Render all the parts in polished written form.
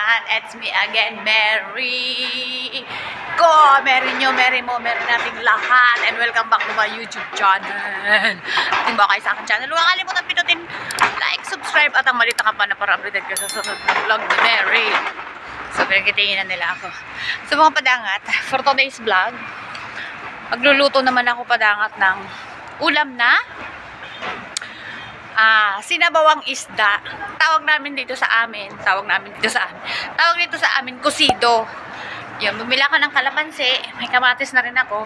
yan. It's me again, Mary. Go! Mary nyo, Mary mo, Mary nating lahat. And welcome back to my YouTube channel. Kung ba kayo sa aking channel, huwag kalimutan pinutin like, subscribe, at ang malita ka pa na para updated ka sa susunod na vlog ni Mary. So, pinagkitingin na nila ako. So, mga padangat, for today's vlog, magluluto naman ako padangat ng ulam na sinabawang isda. Tawag dito sa amin, kusido. Yan, bumila ka ng kalamansi, may kamatis na rin ako.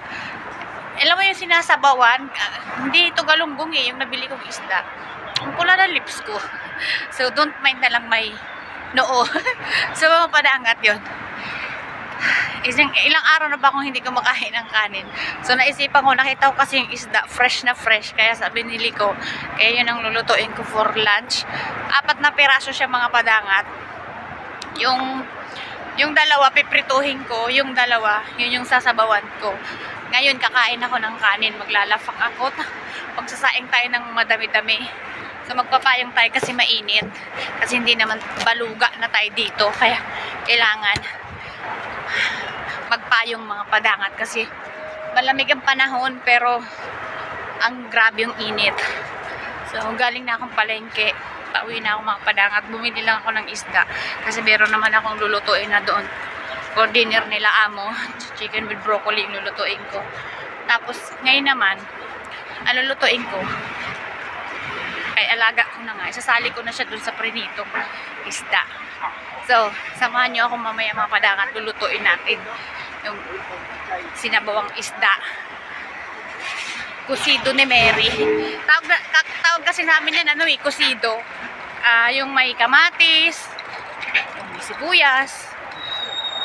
Alam mo yung sinasabawan, hindi ito galunggong yung nabili kong isda. Ang pula na lips ko. So, don't mind na lang may noo. So, mga padangat yun. Ilang araw na ba akong hindi kumakain ng kanin. So, naisipan ko, nakita ko kasi yung isda, fresh na fresh. Kaya binili ko. Kaya yun ang lulutuin ko for lunch. 4 na piraso siya, mga padangat. Yung dalawa, piprituhin ko. Yung dalawa, yun yung sasabawan ko. Ngayon, kakain ako ng kanin. Maglalafak ako. Pagsasaing tayo ng madami-dami. So, magpapayong tayo kasi mainit. Kasi hindi naman baluga na tayo dito. Kaya, kailangan magpayong mga padangat kasi malamig ang panahon pero ang grabe yung init. So, galing na akong palengke. Pauwi na ako mga padangat. Bumili lang ako ng isda kasi meron naman akong lulutuin na doon. For dinner nila amo. Chicken with broccoli yung lulutuin ko. Tapos, ngayon naman, ang lulutuin ko kay alaga ko na nga. Isasali ko na siya doon sa prinitong isda. So, samahan nyo ako mamaya mga padangat. Lulutuin natin yung sinabawang isda. Kusido ni Mary. Tawag kasi namin yan, kusido. Yung may kamatis, yung may sibuyas.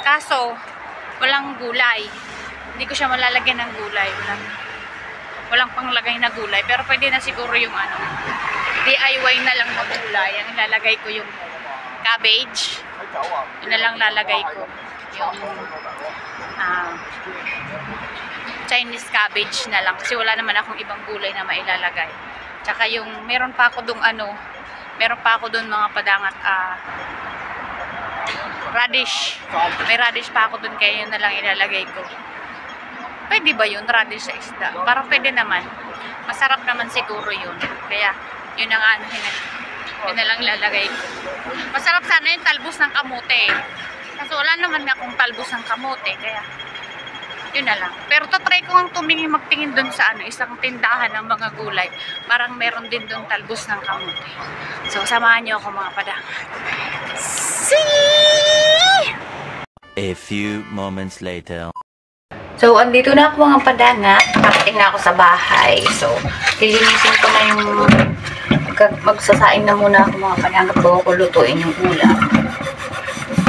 Kaso, walang gulay. Hindi ko siya malalagyan ng gulay. Walang panglagay na gulay. Pero pwede na siguro yung DIY na lang na gulay. Ang ilalagay ko yung cabbage. Yun na lang lalagay ko. Yung Chinese cabbage na lang. Kasi wala naman akong ibang gulay na mailalagay. Tsaka yung, meron pa ako dun mga padangat, radish. May radish pa ako dun, kaya yun na lang ilalagay ko. Pwede ba yun, radish sa isda? Parang pwede naman. Masarap naman siguro yun. Kaya, yun ang yun na lang lalagay ko. Masarap sana yung talbos ng kamote. Kasi wala naman akong talbos ng kamote. Kaya, yun na lang. Pero tatry ko ang magtingin dun sa isang tindahan ng mga gulay. Parang meron din dun talbos ng kamote. So, samahan nyo ako mga padangat. See! A few moments later. So, andito na ako mga padangat. Parating na ako sa bahay. So, lilinisin ko na yung magsasaing na muna ako mga padangat bago ko lutuin yung ulam.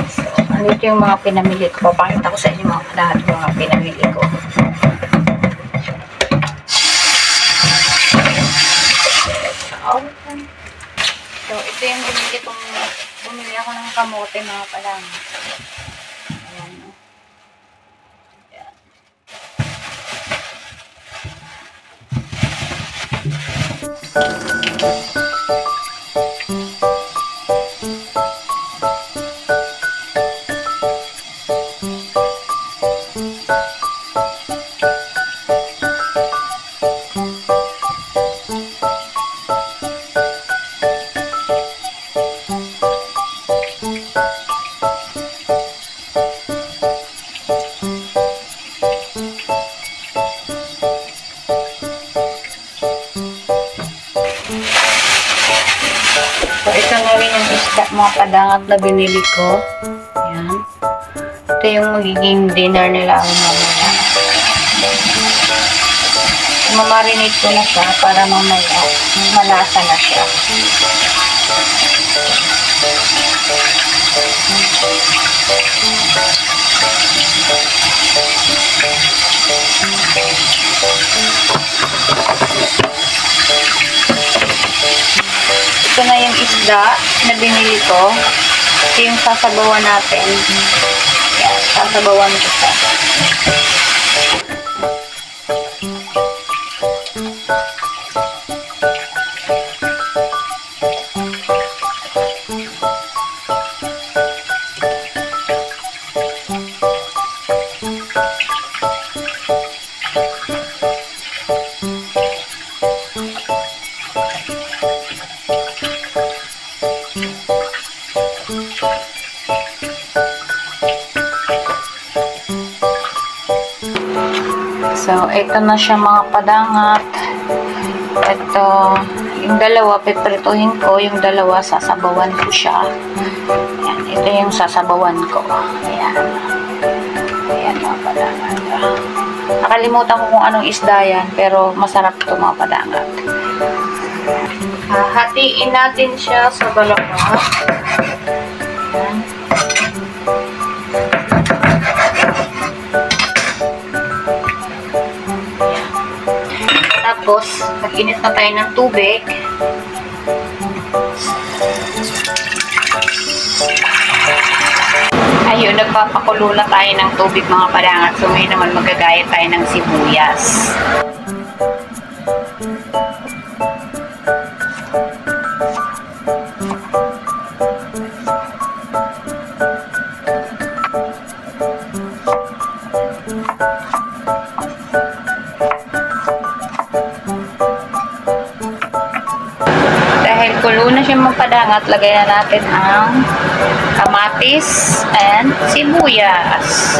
So, andito yung mga pinamili ko. Papakita ko sa inyo mga padangat yung mga pinamili ko. So, ito yung bumili ako ng kamote mga padangat. Ayan. So, ito na rin yung isda mga padangat na binili ko. Ayan. Ito yung magiging dinner nila ang mamaya. Mamarinate ko na siya para mamaya malasa na siya. Ito na yung isda na binili ko. Ito yung sasabawan natin. Yan, sasabawan ko siya. So, ito na siya mga padangat. Ito, yung dalawa, piprituhin ko. Yung dalawa, sasabawan ko siya. Ayan, ito yung sasabawan ko. Ayan. Ayan mga padangat. Nakalimutan ko kung anong isda yan, pero masarap ito mga padangat. Hatiin natin siya sa dalawa. Ayan. Tapos, mag-init na tayo ng tubig. Ayun, nagpapakulo na tayo ng tubig mga padangat. So, ngayon naman magagaya tayo ng sibuyas. Dahil kulo na siya mga padangat, lagay na natin ang kamatis and sibuyas.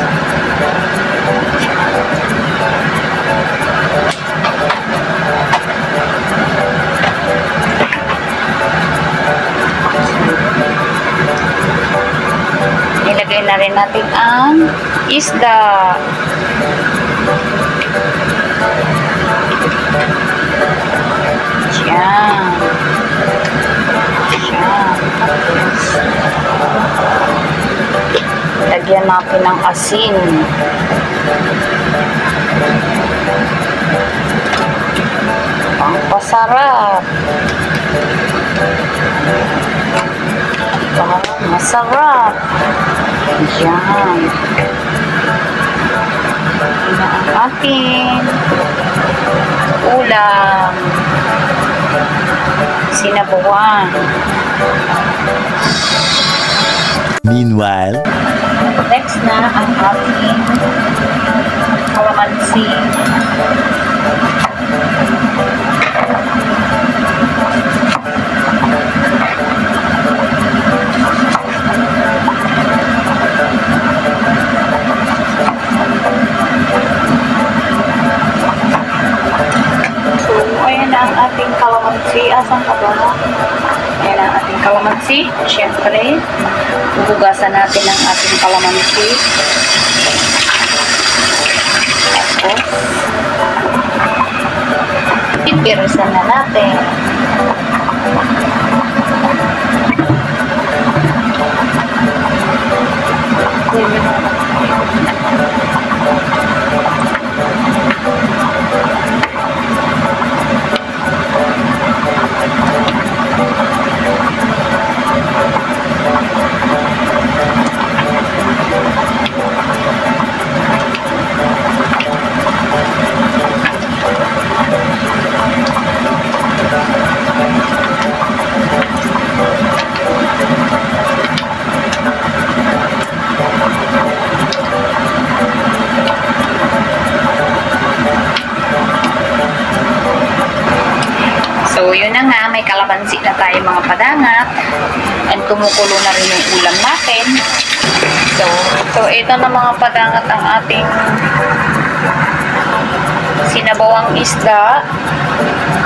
Ilagay na rin natin ang isda. Yan. Lagyan natin ng asin. Pampasarap. Masarap. Yan. Yan ang ating ulam. Sinabawan. Meanwhile, Next na ang ating kalamansi. So, ayan na ang ating kalamansi. Asan ka ba? Ayan ang ating kalamansi. Siyempre, hugasan natin ang ating kalamansi. Tapos, pipirisan na natin. So, yun na nga, may kalamansi na tayo mga padangat. And kumukulo na rin yung ulam natin. So ito na mga padangat ang ating sinabawang isda.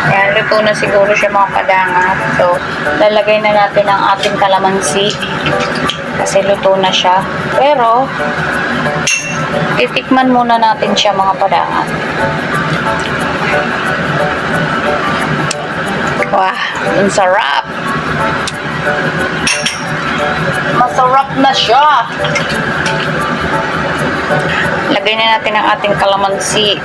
Ayan, luto na siguro siya mga padangat. So, lalagay na natin ang ating kalamansi. Kasi luto na siya. Pero, titikman muna natin siya mga padangat. Wah, ang sarap. Masarap na siya. Lagay na natin ang ating kalamansi.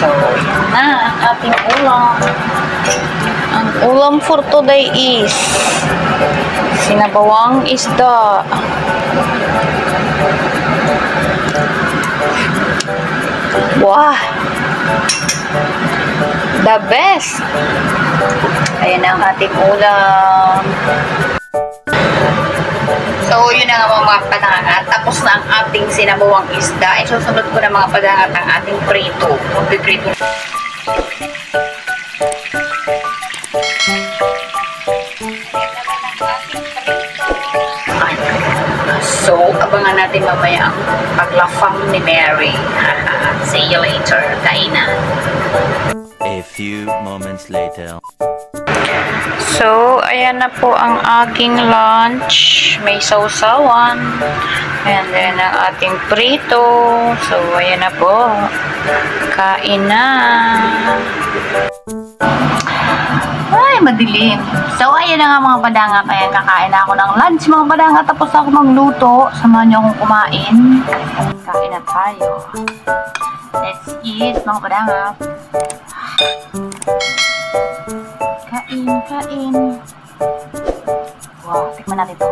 So, yan na ang ating ulam. Ang ulam for today is sinabawang isda. Wow! The best! Ayan ang ating ulam. So, yun na nga mga padangat. Tapos na ang ating sinabawang isda. Isusunod ko na mga padangat ang ating prito. Magpiprito. Ayan naman ang ating natin mamaya ang paglafang ni Mary. See you later. Kainan. A few moments later. So, ayan na po ang aking lunch. May sausawan. And then, ang ating prito. So, ayan na po. Kain na. Ay, madilim. So, ayan na nga mga padanga. Kaya kakain na ako ng lunch mga padanga. Tapos ako magluto. Samahan niyo akong kumain. Kain na tayo. Let's eat mga padanga. Kain. Wow, tikman natin ito.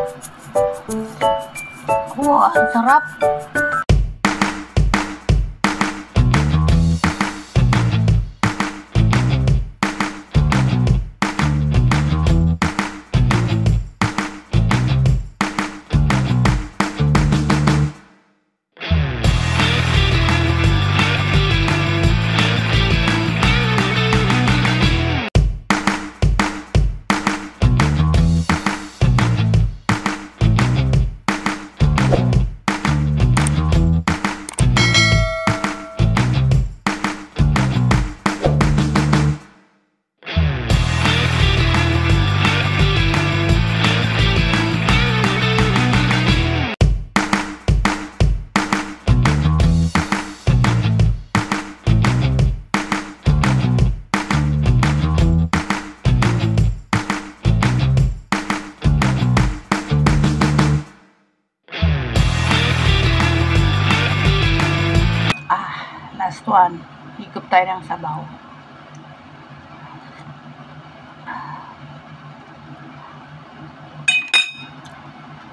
Wow, ang sarap. Last one. Higop tayo ng sabaw.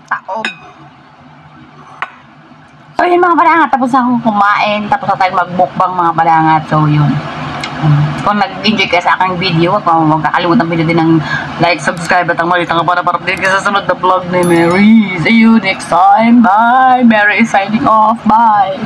Taob. So yun mga padangat. Tapos ako kumain. Tapos na tayo magbukbang mga padangat. So yun. Kung nag-enjoy ka sa aking video, huwag kakalimutan video din ng like, subscribe at ang malitang para update ka sa sunod na vlog ni Mary. See you next time. Bye. Mary is signing off. Bye.